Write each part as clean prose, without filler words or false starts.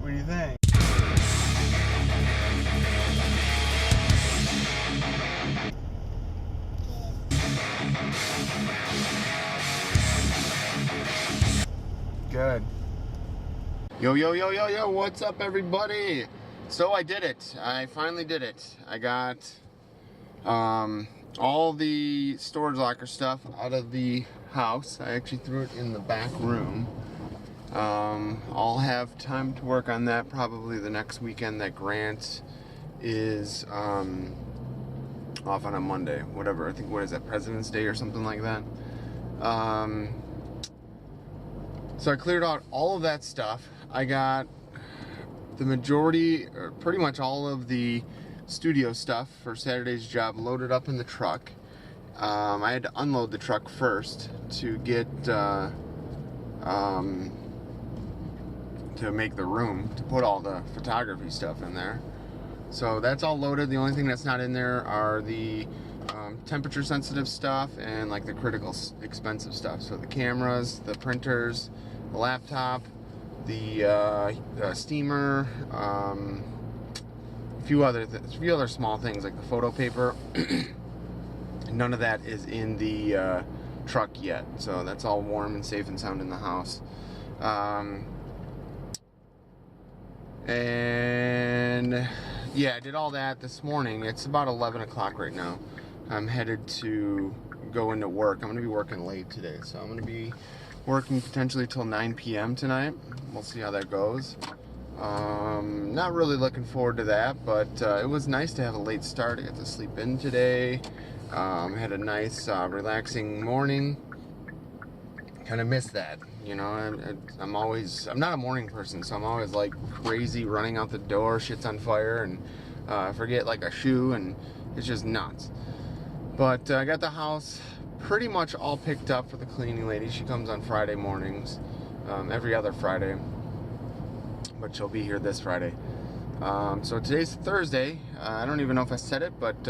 What do you think? Good. Yo, what's up, everybody? So I did it. I finally did it. I got all the storage locker stuff out of the house. I actually threw it in the back room. I'll have time to work on that probably the next weekend that Grant is off on a Monday, whatever. I think, what is that, President's Day or something like that. So I cleared out all of that stuff. I got the majority, or pretty much all of the studio stuff for Saturday's job loaded up in the truck. I had to unload the truck first to get to make the room to put all the photography stuff in there. So that's all loaded. The only thing that's not in there are the temperature sensitive stuff and like the critical expensive stuff. So the cameras, the printers, the laptop, the steamer, a few other small things like the photo paper. None of that is in the truck yet, so that's all warm and safe and sound in the house. And yeah, I did all that this morning. It's about 11 o'clock right now. I'm headed to go into work. I'm going to be working late today, so I'm going to be working potentially till 9 p.m. tonight. We'll see how that goes. Not really looking forward to that, but it was nice to have a late start. I got to sleep in today. Had a nice, relaxing morning. Kind of miss that, you know. I'm not a morning person, so I'm always like crazy running out the door, shit's on fire, and forget like a shoe, and it's just nuts. But I got the house pretty much all picked up for the cleaning lady. She comes on Friday mornings, every other Friday, but she'll be here this Friday. So today's Thursday. I don't even know if I said it, but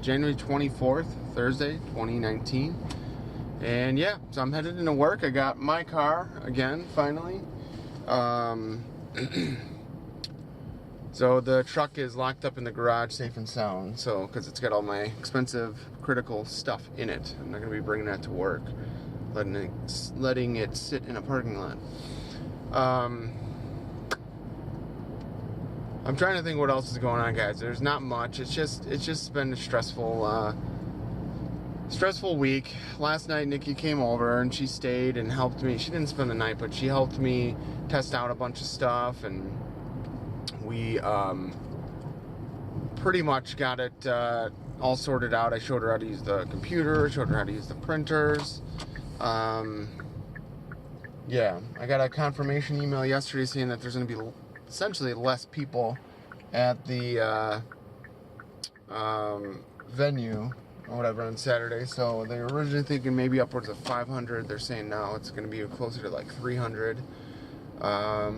January 24th, Thursday, 2019. And yeah, so I'm headed into work. I got my car again, finally. So the truck is locked up in the garage, safe and sound. So, because it's got all my expensive, critical stuff in it. I'm not going to be bringing that to work. Letting it sit in a parking lot. I'm trying to think what else is going on, guys. There's not much. It's just been a stressful week. Last night, Nikki came over and she stayed and helped me. She didn't spend the night, but she helped me test out a bunch of stuff, and we pretty much got it all sorted out. I showed her how to use the computer, showed her how to use the printers. Yeah, I got a confirmation email yesterday saying that there's going to be essentially less people at the venue or whatever on Saturday. So they were originally thinking maybe upwards of 500. They're saying now it's going to be closer to like 300.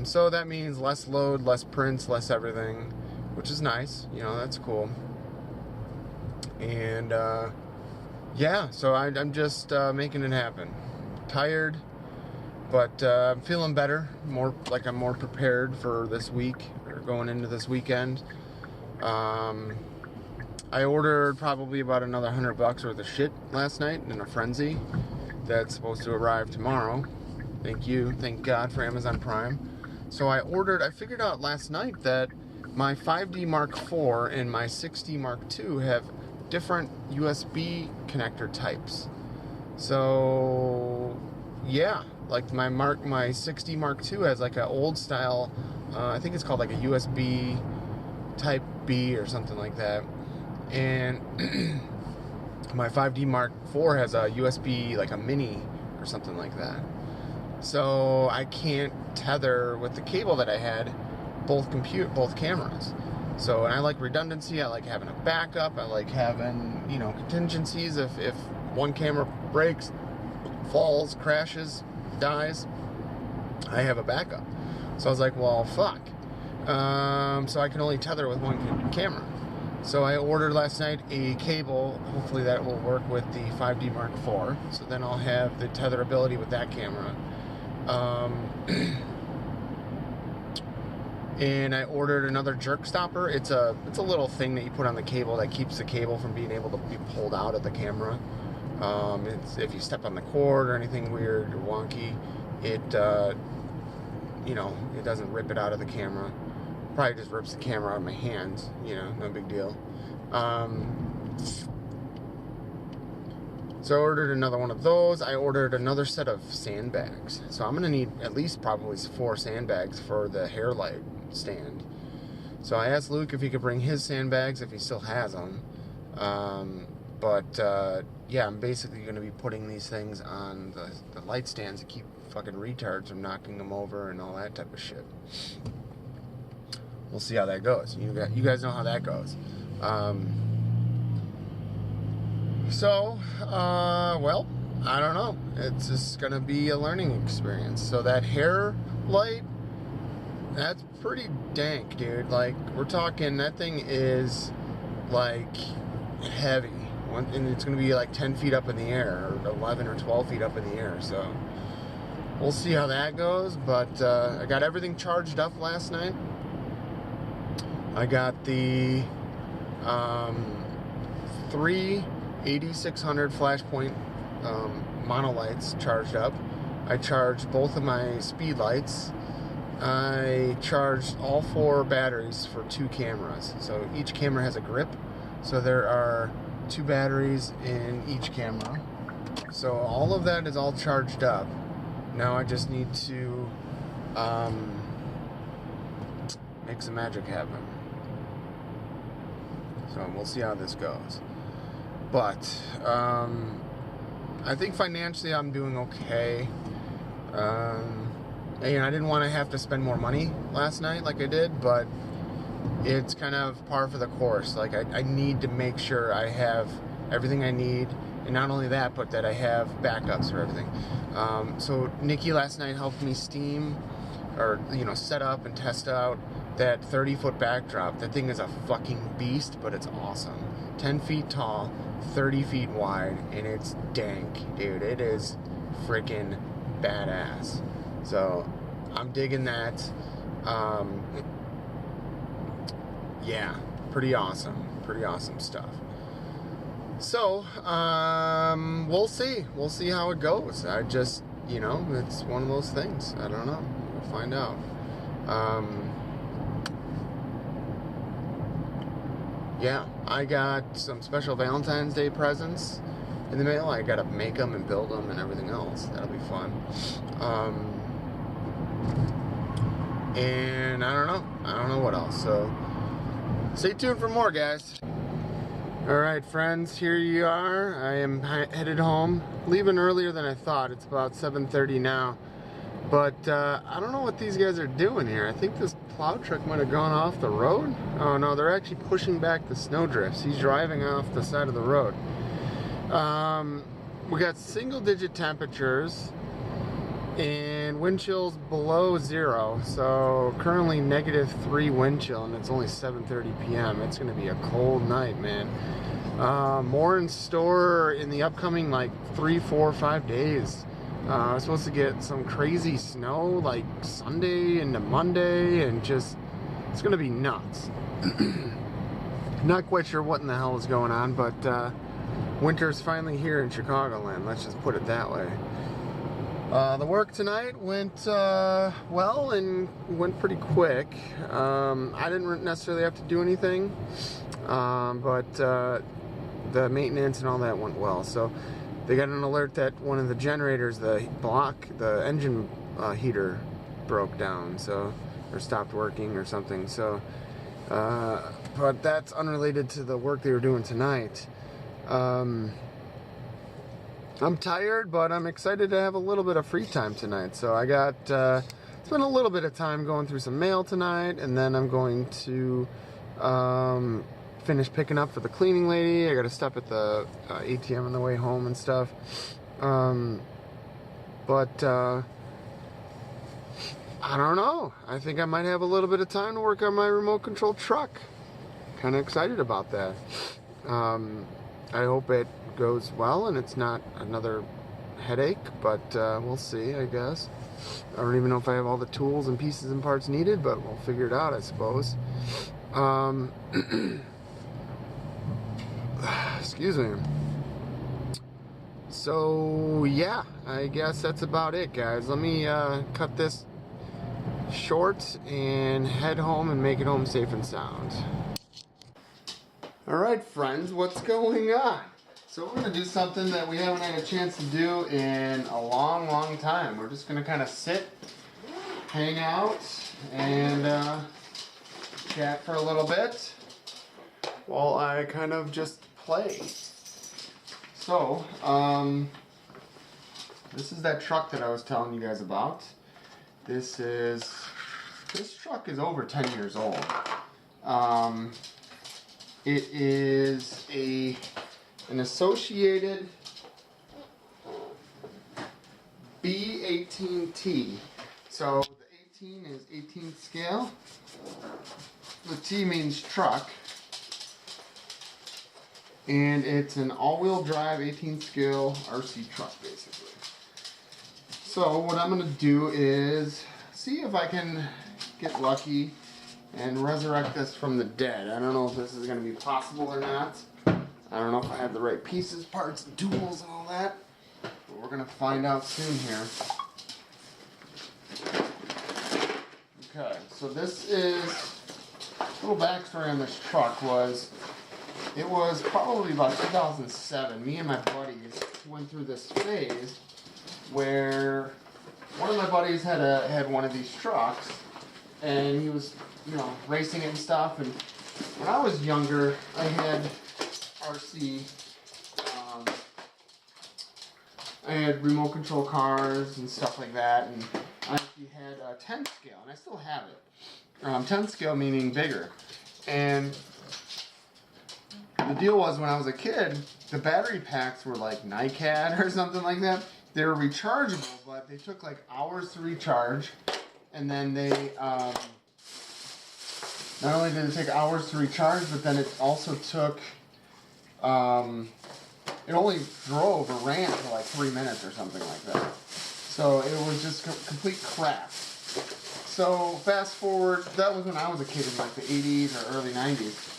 So that means less load, less prints, less everything, which is nice. You know, that's cool. And yeah, so I'm just making it happen. Tired, but I'm feeling better. I'm more prepared for this week or going into this weekend. I ordered probably about another $100 worth of shit last night in a frenzy. That's supposed to arrive tomorrow. Thank God for Amazon Prime. So I figured out last night that my 5D Mark IV and my 6D Mark II have different USB connector types. So yeah, like my 6D Mark II has like an old style, I think it's called like a USB type B or something like that. And my 5D Mark IV has a USB, like a mini or something like that. So I can't tether with the cable that I had both cameras. So, and I like redundancy. I like having a backup. I like having, you know, contingencies. If one camera breaks, falls, crashes, dies, I have a backup. So I was like, well, fuck. So I can only tether with one camera. So I ordered last night a cable. Hopefully that will work with the 5D Mark IV. So then I'll have the tetherability with that camera. And I ordered another jerk stopper. It's a little thing that you put on the cable that keeps the cable from being able to be pulled out of the camera. It's, if you step on the cord or anything weird or wonky, it you know, it doesn't rip it out of the camera. Probably just rips the camera out of my hands. You know, no big deal. So I ordered another one of those. I ordered another set of sandbags. So I'm gonna need at least probably 4 sandbags for the hair light stand. So I asked Luke if he could bring his sandbags, if he still has them. Yeah, I'm basically gonna be putting these things on the light stands to keep fucking retards from knocking them over and all that type of shit. We'll see how that goes. You guys know how that goes. Well, I don't know. It's just gonna be a learning experience. So that hair light, that's pretty dank, dude. Like, we're talking, that thing is like heavy, and it's gonna be like 10 feet up in the air, or 11 or 12 feet up in the air. So we'll see how that goes. But I got everything charged up last night. I got the 3 8600 flashpoint monolights charged up. I charged both of my speed lights. I charged all 4 batteries for 2 cameras. So each camera has a grip. So there are 2 batteries in each camera. So all of that is all charged up. Now I just need to make some magic happen. So we'll see how this goes. But I think financially I'm doing okay. And I didn't want to have to spend more money last night like I did, but it's kind of par for the course. Like, I need to make sure I have everything I need, and not only that, but that I have backups for everything. So Nikki last night helped me steam, or, you know, set up and test out that 30-foot backdrop. That thing is a fucking beast, but it's awesome. 10 feet tall, 30 feet wide, and it's dank, dude. It is freaking badass. So I'm digging that. Yeah, pretty awesome stuff. So we'll see how it goes. I just, you know, it's one of those things. I don't know, we'll find out. Yeah, I got some special Valentine's Day presents in the mail. I gotta make them and build them and everything else. That'll be fun. And I don't know what else. So stay tuned for more, guys. Alright, friends, here you are. I am headed home, leaving earlier than I thought. It's about 7:30 now. But I don't know what these guys are doing here. I think this plow truck might have gone off the road. Oh no, they're actually pushing back the snow drifts. He's driving off the side of the road. We got single-digit temperatures and wind chills below 0. So currently -3 wind chill, and it's only 7:30 p.m. It's going to be a cold night, man. More in store in the upcoming like 3, 4, 5 days. I'm supposed to get some crazy snow like Sunday into Monday, and just, it's gonna be nuts. Not quite sure what in the hell is going on, but winter's finally here in Chicagoland, let's just put it that way. The work tonight went well, and went pretty quick. I didn't necessarily have to do anything, but the maintenance and all that went well. So they got an alert that one of the generators, the engine heater broke down, so, or stopped working or something. So, but that's unrelated to the work they were doing tonight. I'm tired, but I'm excited to have a little bit of free time tonight. So I got, spent a little bit of time going through some mail tonight, and then I'm going to finish picking up for the cleaning lady. I got to stop at the ATM on the way home and stuff. I don't know. I think I might have a little bit of time to work on my remote control truck. Kind of excited about that. I hope it goes well and it's not another headache, but we'll see, I guess. I don't even know if I have all the tools and pieces and parts needed, but we'll figure it out, I suppose. Excuse me. So yeah, I guess that's about it, guys. Let me cut this short and head home and make it home safe and sound. Alright friends, what's going on? So we're going to do something that we haven't had a chance to do in a long time. We're just going to kind of sit, hang out, and chat for a little bit while I kind of just play. So, this is that truck that I was telling you guys about. This truck is over 10 years old. It is an associated B18T. So the 18 is 18th scale. The T means truck. And it's an all-wheel drive 18th scale RC truck, basically. So what I'm going to do is see if I can get lucky and resurrect this from the dead. I don't know if this is going to be possible or not. I don't know if I have the right pieces, parts, and tools, and all that. But we're going to find out soon here. Okay, so this is a little backstory on this truck was. It was probably about 2007. Me and my buddies went through this phase where one of my buddies had one of these trucks, and he was, racing it and stuff. And when I was younger, I had RC. I had remote control cars and stuff like that, and I actually had a 10th scale, and I still have it. 10th scale meaning bigger, and the deal was when I was a kid, the battery packs were like NiCad or something like that. They were rechargeable, but they took like hours to recharge. And then they, not only did it take hours to recharge, but then it also took, it only drove or ran for like 3 minutes or something like that. So it was just complete crap. So fast forward, that was when I was a kid in like the 80s or early 90s.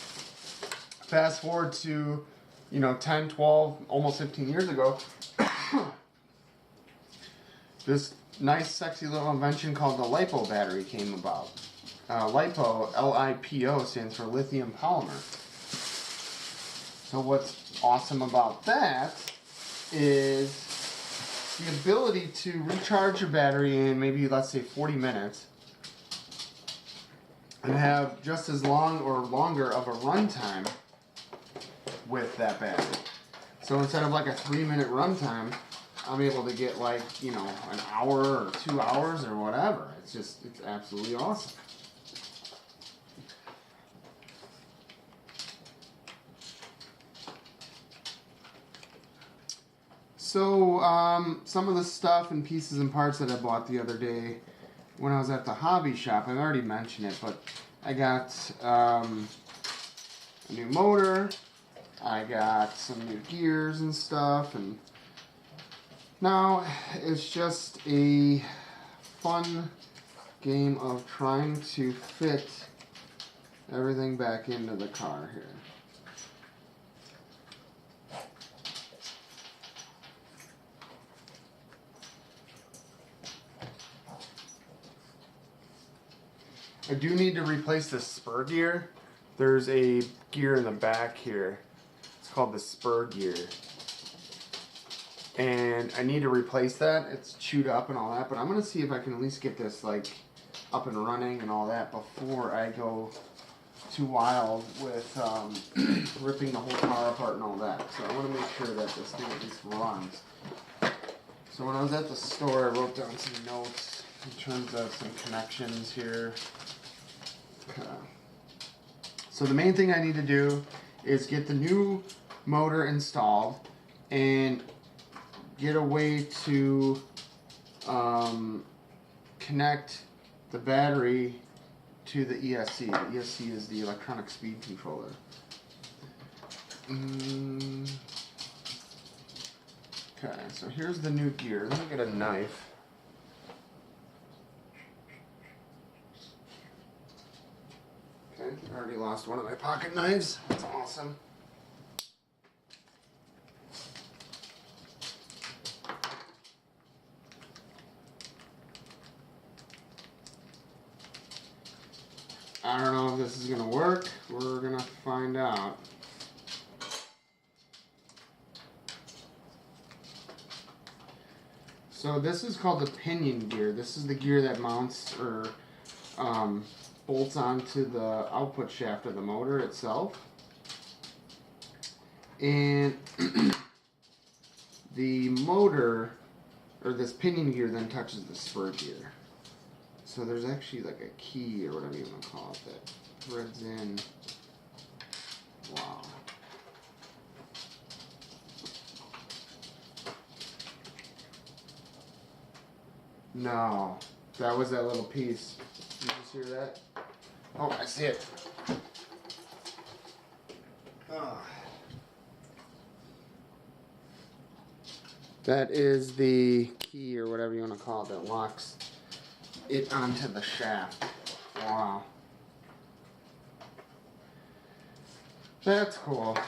Fast forward to, 10, 12, almost 15 years ago, this nice, sexy little invention called the LiPo battery came about. LiPo, L-I-P-O, stands for lithium polymer. So what's awesome about that is the ability to recharge your battery in maybe, let's say, 40 minutes and have just as long or longer of a runtime with that battery. So instead of like a 3-minute runtime, I'm able to get like, an hour or 2 hours or whatever. It's absolutely awesome. So some of the stuff and pieces and parts that I bought the other day when I was at the hobby shop, I've already mentioned it, but I got a new motor. I got some new gears and stuff, and now it's just a fun game of trying to fit everything back into the car here. I do need to replace the spur gear. There's a gear in the back here. It's called the spur gear. And I need to replace that. It's chewed up and all that, but I'm going to see if I can at least get this like up and running and all that before I go too wild with ripping the whole car apart and all that. So I want to make sure that this thing at least runs. So when I was at the store, I wrote down some notes in terms of some connections here. Okay. So the main thing I need to do is get the new motor installed and get a way to connect the battery to the ESC. The ESC is the electronic speed controller. Okay, so here's the new gear. Let me get a knife. I already lost one of my pocket knives. That's awesome. I don't know if this is gonna work. We're gonna find out. So this is called the pinion gear. This is the gear that mounts or bolts onto the output shaft of the motor itself. And the motor, or this pinion gear, then touches the spur gear. So there's actually like a key, or whatever you want to call it, that threads in. Wow. No, that was that little piece. Did you just hear that? Oh, I see it. Oh. That is the key, or whatever you want to call it, that locks it onto the shaft. Wow. That's cool.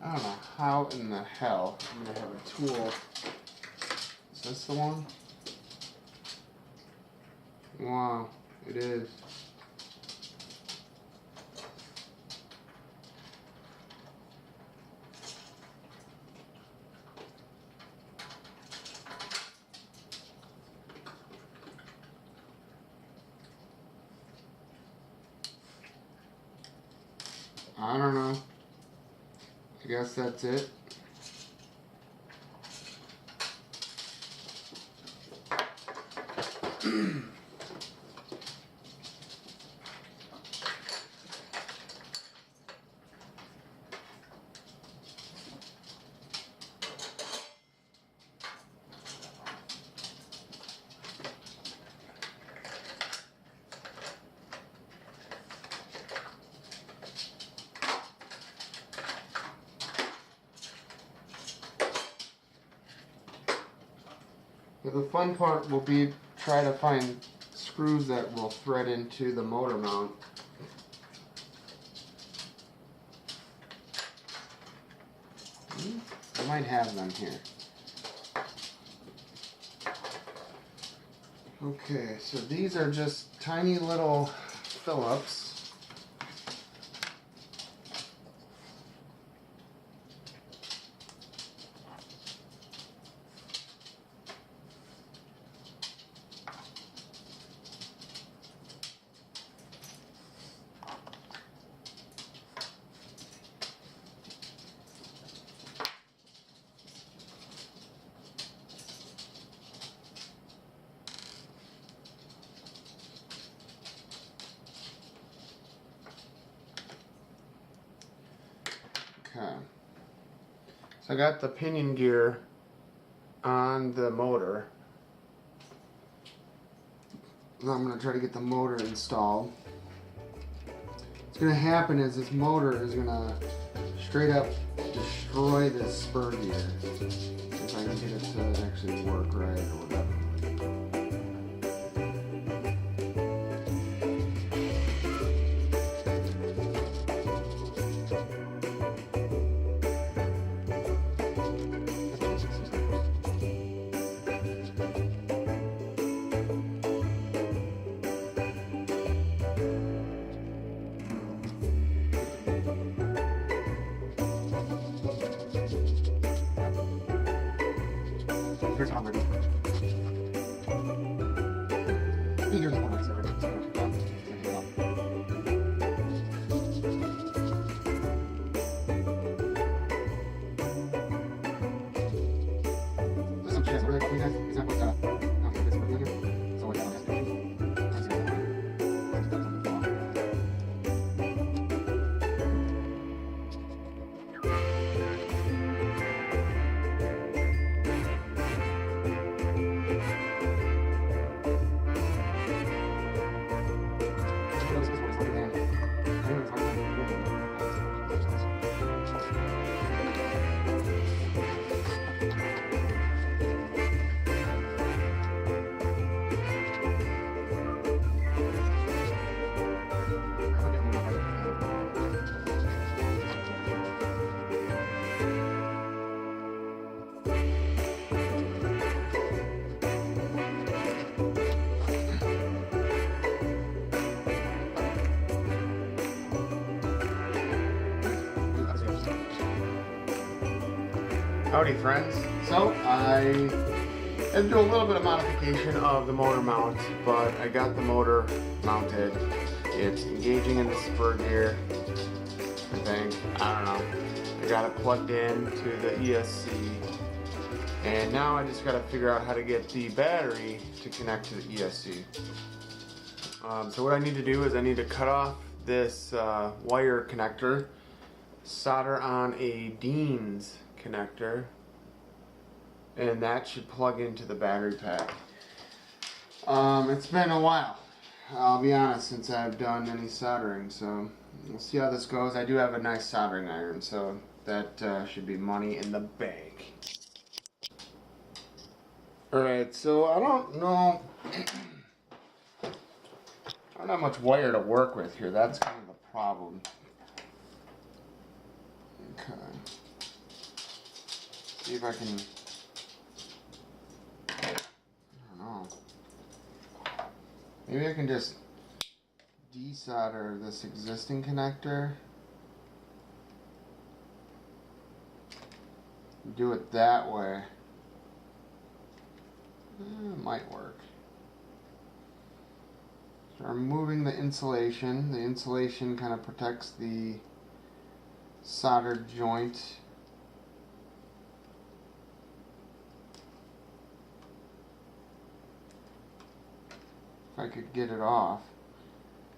I don't know how in the hell I'm going to have a tool. Is this the one? Wow, it is. I don't know. I guess that's it. But the fun part will be try to find screws that will thread into the motor mount. I might have them here. Okay, so these are just tiny little Phillips. Okay, so I got the pinion gear on the motor. Now I'm going to try to get the motor installed. What's going to happen is this motor is going to straight up destroy this spur gear. If I can get it to actually work right or whatever. Here's how I'm ready. Here's one. Howdy friends. So I had to do a little bit of modification of the motor mount, but I got the motor mounted. It's engaging in the spur gear, I think. I don't know. I got it plugged in to the ESC, and now I just got to figure out how to get the battery to connect to the ESC. So what I need to do is I need to cut off this wire connector, solder on a Dean's connector, and that should plug into the battery pack. It's been a while, I'll be honest, since I've done any soldering, so we'll see how this goes. I do have a nice soldering iron, so that should be money in the bank. Alright, so I don't know, I don't have much wire to work with here. That's kind of the problem. Okay. See if I can, I don't know. Maybe I can just desolder this existing connector. Do it that way. It might work. So I'm removing the insulation. The insulation kind of protects the soldered joint. If I could get it off.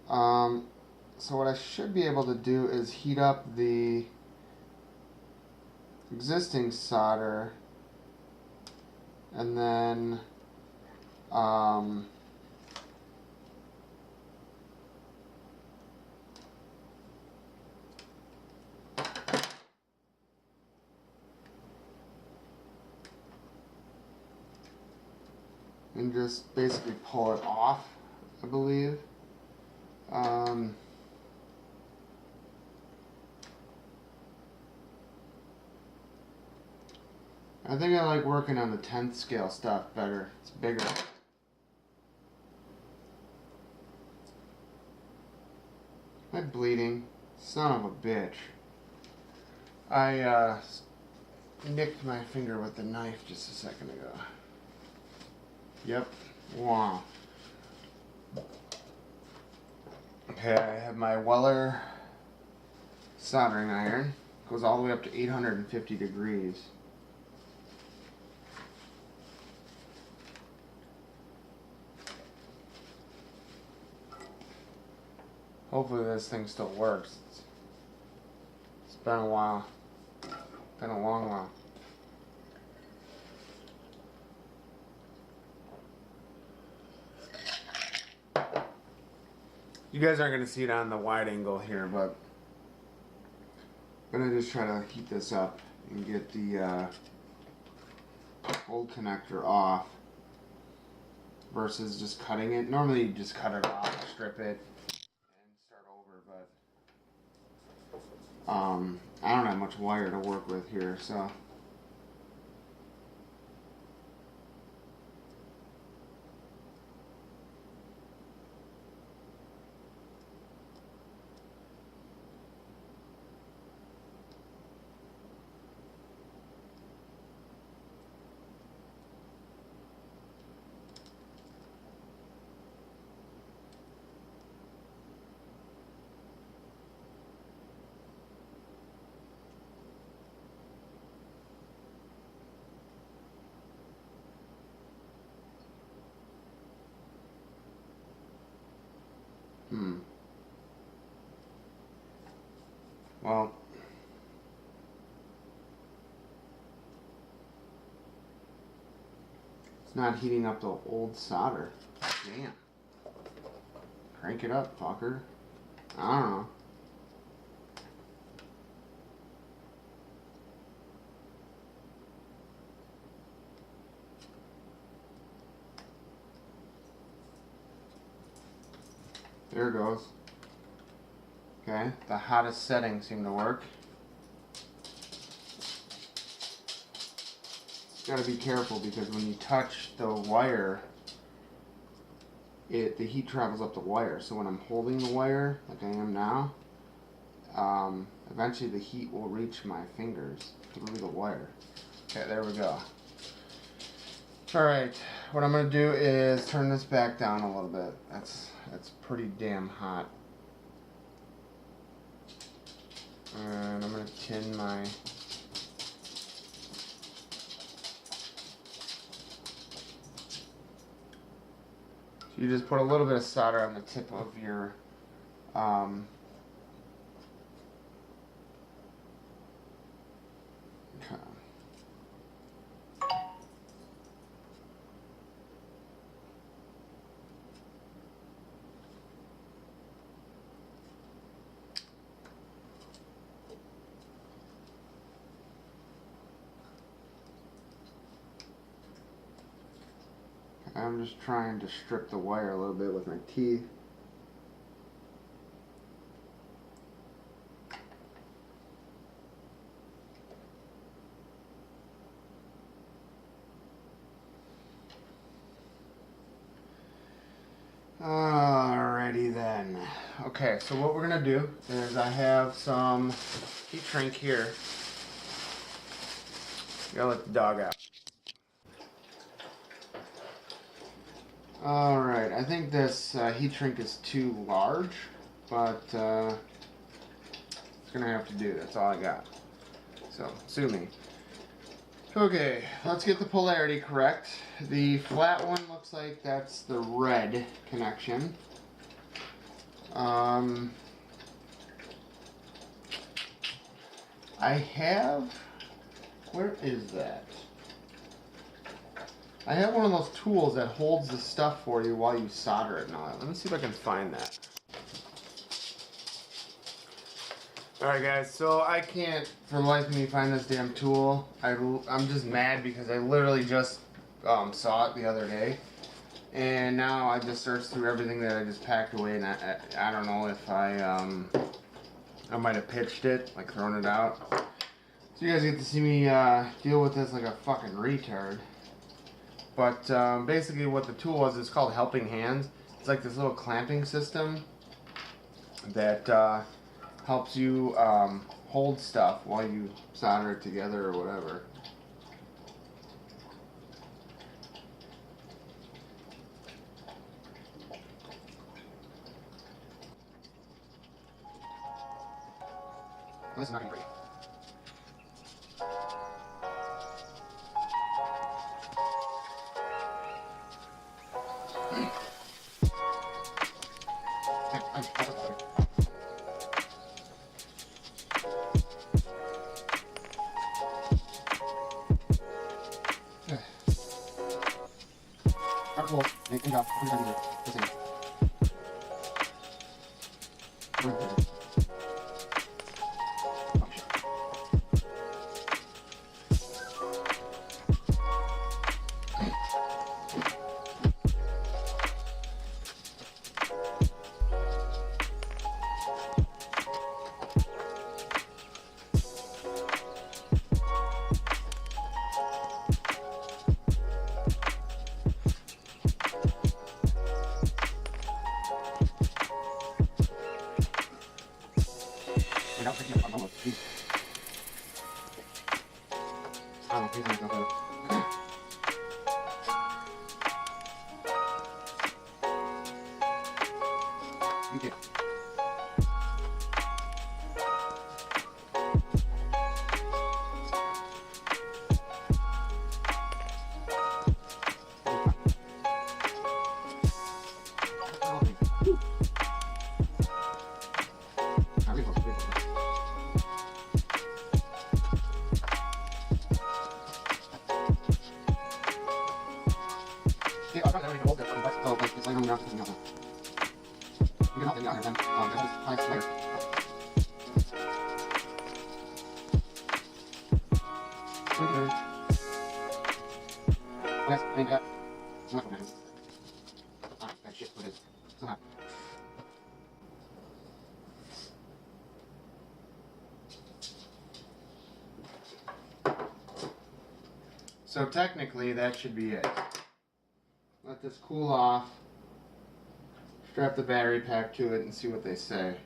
So what I should be able to do is heat up the existing solder, and then and just basically pull it off, I believe. I think I like working on the 10th scale stuff better. It's bigger. Am I bleeding? Son of a bitch. I nicked my finger with the knife just a second ago. Yep. Wow. Okay, I have my Weller soldering iron. Goes all the way up to 850 degrees. Hopefully this thing still works. It's been a while. Been a long while. You guys aren't going to see it on the wide angle here, but I'm going to just try to heat this up and get the old connector off versus just cutting it. Normally you just cut it off, strip it, and start over, but I don't have much wire to work with here, so well, it's not heating up the old solder. Damn. Crank it up, fucker. I don't know. There it goes. Okay, the hottest settings seem to work. Gotta be careful because when you touch the wire, the heat travels up the wire. So when I'm holding the wire, like I am now, eventually the heat will reach my fingers through the wire. Okay, there we go. Alright, what I'm going to do is turn this back down a little bit. That's pretty damn hot. And I'm going to tin my... So you just put a little bit of solder on the tip of your... I'm just trying to strip the wire a little bit with my teeth. Alrighty then. Okay, so what we're gonna do is I have some heat shrink here. Gotta let the dog out. Alright, I think this heat shrink is too large, but it's gonna have to do. That's all I got. So, sue me. Okay, let's get the polarity correct. The flat one looks like that's the red connection. I have... Where is that? I have one of those tools that holds the stuff for you while you solder it and all that. Let me see if I can find that. Alright guys, so I can't for the life of me find this damn tool. I'm just mad because I literally just saw it the other day. And now I just searched through everything that I just packed away, and I don't know if I might have pitched it, like thrown it out. So you guys get to see me deal with this like a fucking retard. But basically what the tool was, it's called Helping Hands. It's like this little clamping system that helps you hold stuff while you solder it together or whatever. This is not going to break. So technically that should be it. Let this cool off, strap the battery pack to it and see what they say.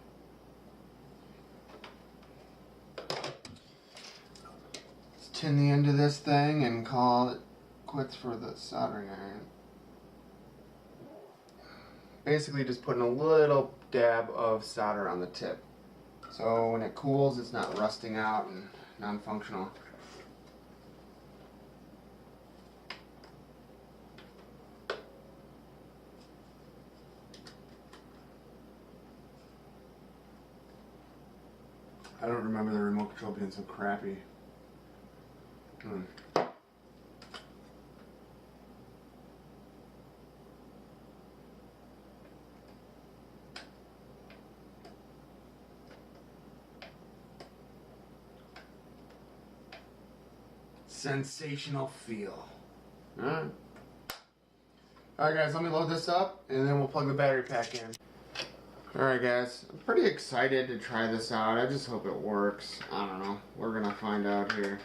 It's tin the end of this thing and call it quits for the soldering iron. Basically just putting a little dab of solder on the tip. So when it cools, it's not rusting out and non-functional. I don't remember the remote control being so crappy. Sensational feel. Alright. Alright guys, let me load this up and then we'll plug the battery pack in. Alright guys, I'm pretty excited to try this out. I just hope it works. I don't know. We're gonna find out here.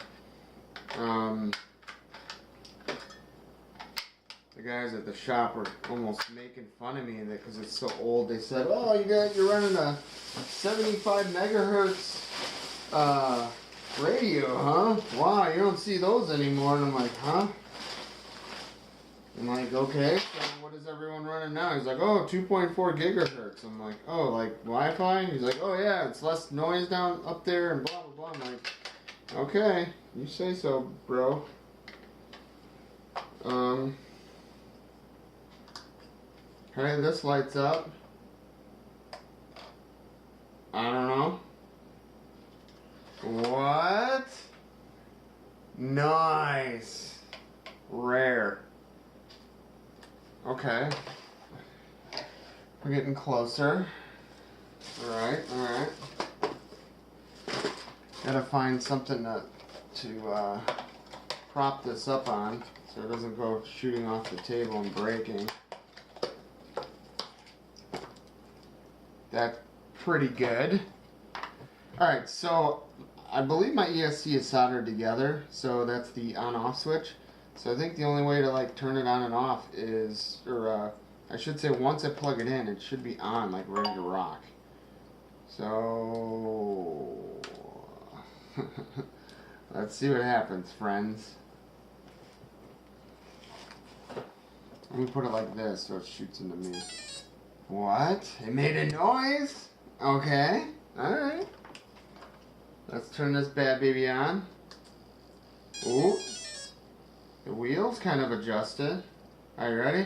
The guys at the shop were almost making fun of me because it's so old. They said, "Oh, you're running a 75 megahertz radio, huh? Wow, you don't see those anymore." And I'm like, "Huh?" I'm like, "Okay, so what is everyone running now?" He's like, "Oh, 2.4 gigahertz." I'm like, "Oh, like Wi-Fi?" He's like, "Oh yeah, it's less noise down up there and blah blah blah." I'm like, "Okay, you say so, bro." Okay, this lights up. I don't know. What? Nice. Rare. Okay. We're getting closer. Alright, alright. Gotta find something to prop this up on so it doesn't go shooting off the table and breaking. That's pretty good. Alright, so I believe my ESC is soldered together, so that's the on-off switch. So I think the only way to like turn it on and off is, or I should say once I plug it in, it should be on, like ready to rock. So let's see what happens, friends. Let me put it like this so it shoots into me. What? It made a noise? Okay. Alright. Let's turn this bad baby on. Ooh. The wheel's kind of adjusted. Are you ready?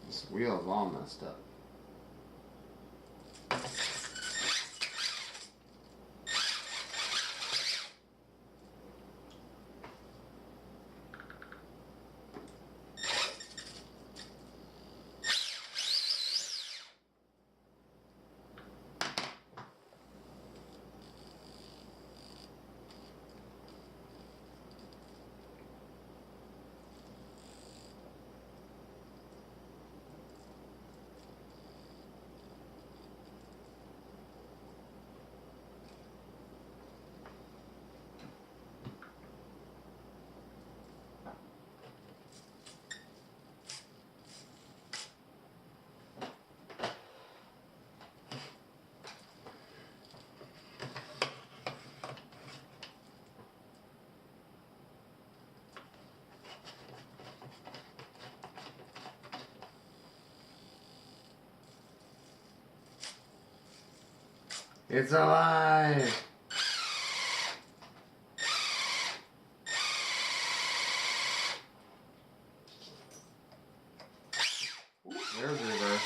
This wheel is all messed up. It's alive! Ooh, there's the reverse.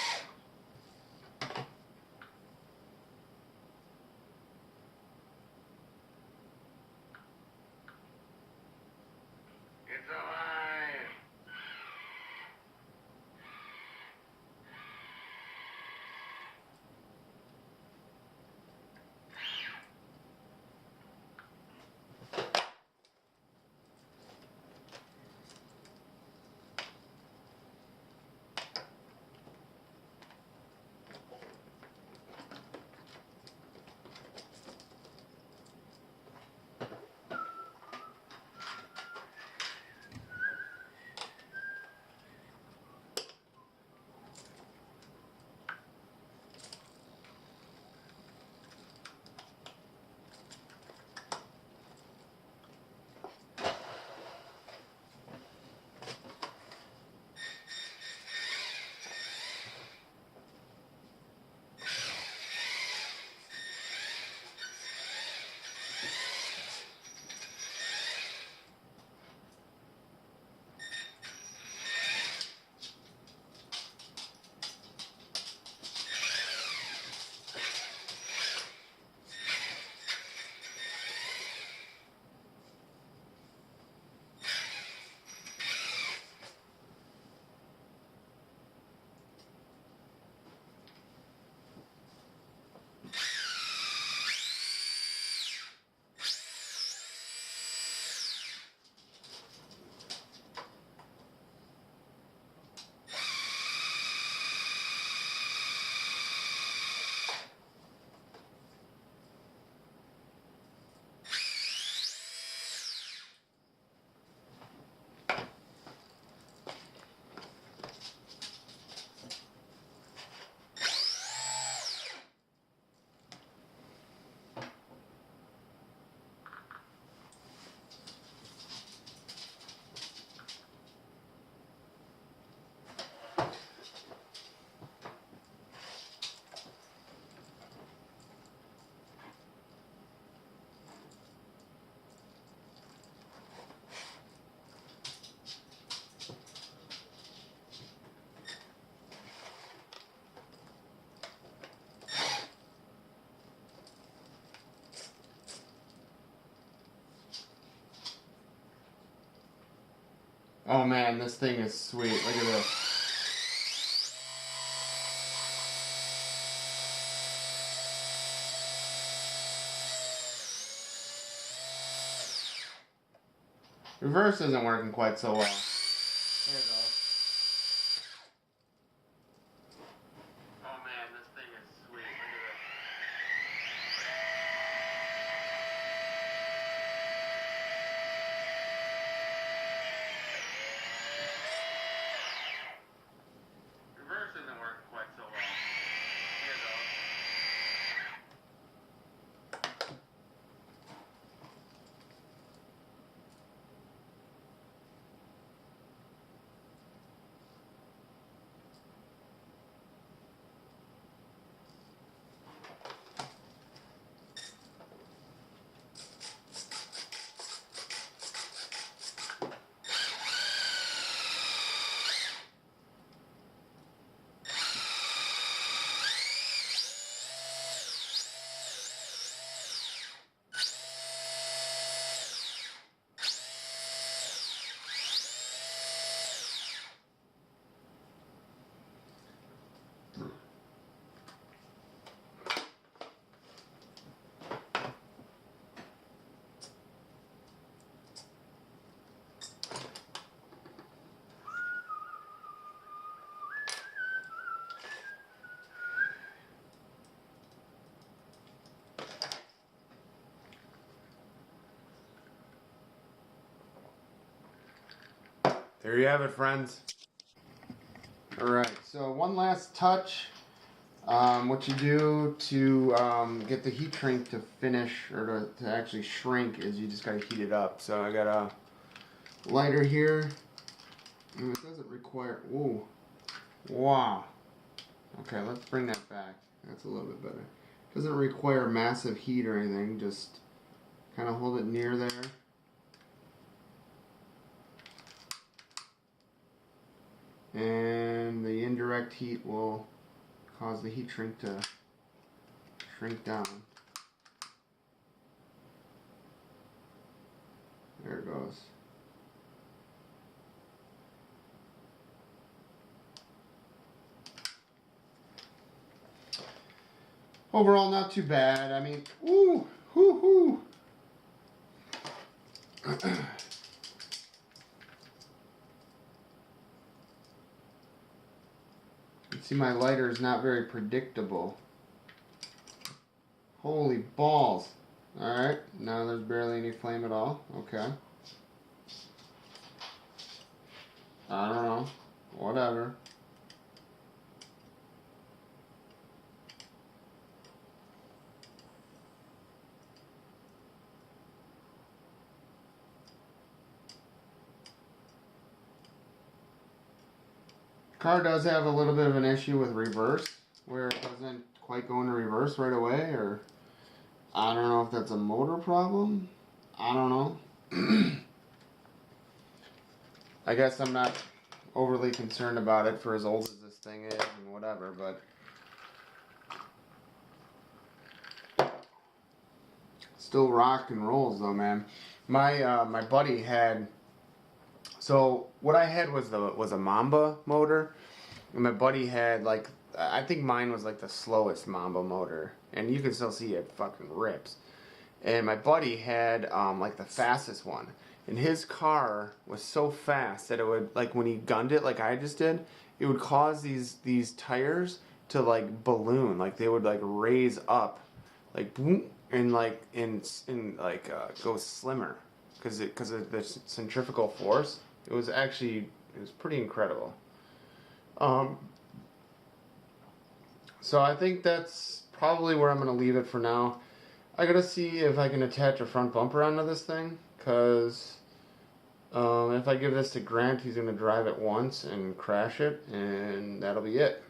It's alive! Oh man, this thing is sweet. Look at this. Reverse isn't working quite so well. There it goes. Oh man, this thing is sweet. Look at this. Reverse isn't working quite so well. Here it goes. There you have it, friends. Alright, so one last touch. What you do to get the heat shrink to finish, or to actually shrink, is you just gotta heat it up. So I got a lighter here. And it doesn't require, ooh, wow. Okay, let's bring that back. That's a little bit better. Doesn't require massive heat or anything, just kind of hold it near there. And the indirect heat will cause the heat shrink to shrink down. There it goes. Overall, not too bad. I mean, ooh, hoo, hoo. See, my lighter is not very predictable. Holy balls. Alright, now there's barely any flame at all. Okay. I don't know. Whatever. Car does have a little bit of an issue with reverse, where it doesn't quite go into reverse right away, or I don't know if that's a motor problem. I don't know. I guess I'm not overly concerned about it for as old as this thing is and whatever, but still rock and rolls though, man. My buddy had, so what I had was a Mamba motor, and my buddy had, like, I think mine was like the slowest Mamba motor, and you can still see it fucking rips. And my buddy had like the fastest one, and his car was so fast that it would, like, when he gunned it like I just did, it would cause these tires to like balloon, like they would like raise up, like boom, and like go slimmer because of the centrifugal force. It was pretty incredible. So I think that's probably where I'm gonna leave it for now. I gotta see if I can attach a front bumper onto this thing, because if I give this to Grant, he's gonna drive it once and crash it, and that'll be it.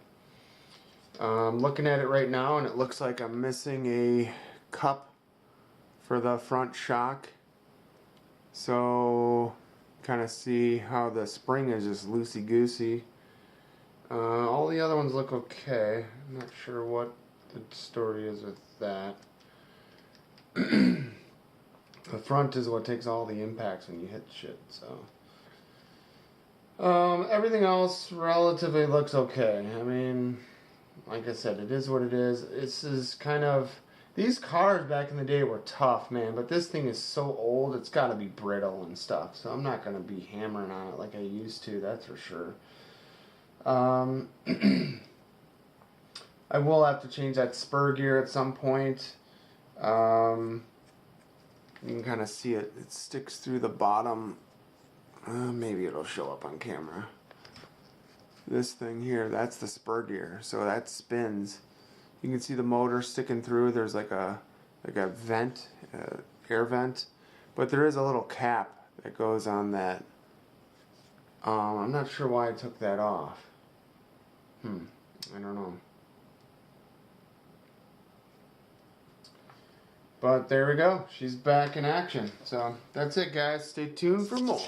I'm looking at it right now, and it looks like I'm missing a cup for the front shock. So kind of see how the spring is just loosey-goosey. All the other ones look okay. I'm not sure what the story is with that. The front is what takes all the impacts when you hit shit, so Everything else relatively looks okay. I mean, like I said, it is what it is. This is kind of... These cars back in the day were tough, man, but this thing is so old, it's got to be brittle and stuff. So I'm not going to be hammering on it like I used to, that's for sure. I will have to change that spur gear at some point. You can kind of see it. It sticks through the bottom. Maybe it'll show up on camera. This thing here, that's the spur gear. So that spins. You can see the motor sticking through. There's like a vent, air vent. But there is a little cap that goes on that. I'm not sure why I took that off. I don't know. But there we go. She's back in action. So that's it, guys. Stay tuned for more.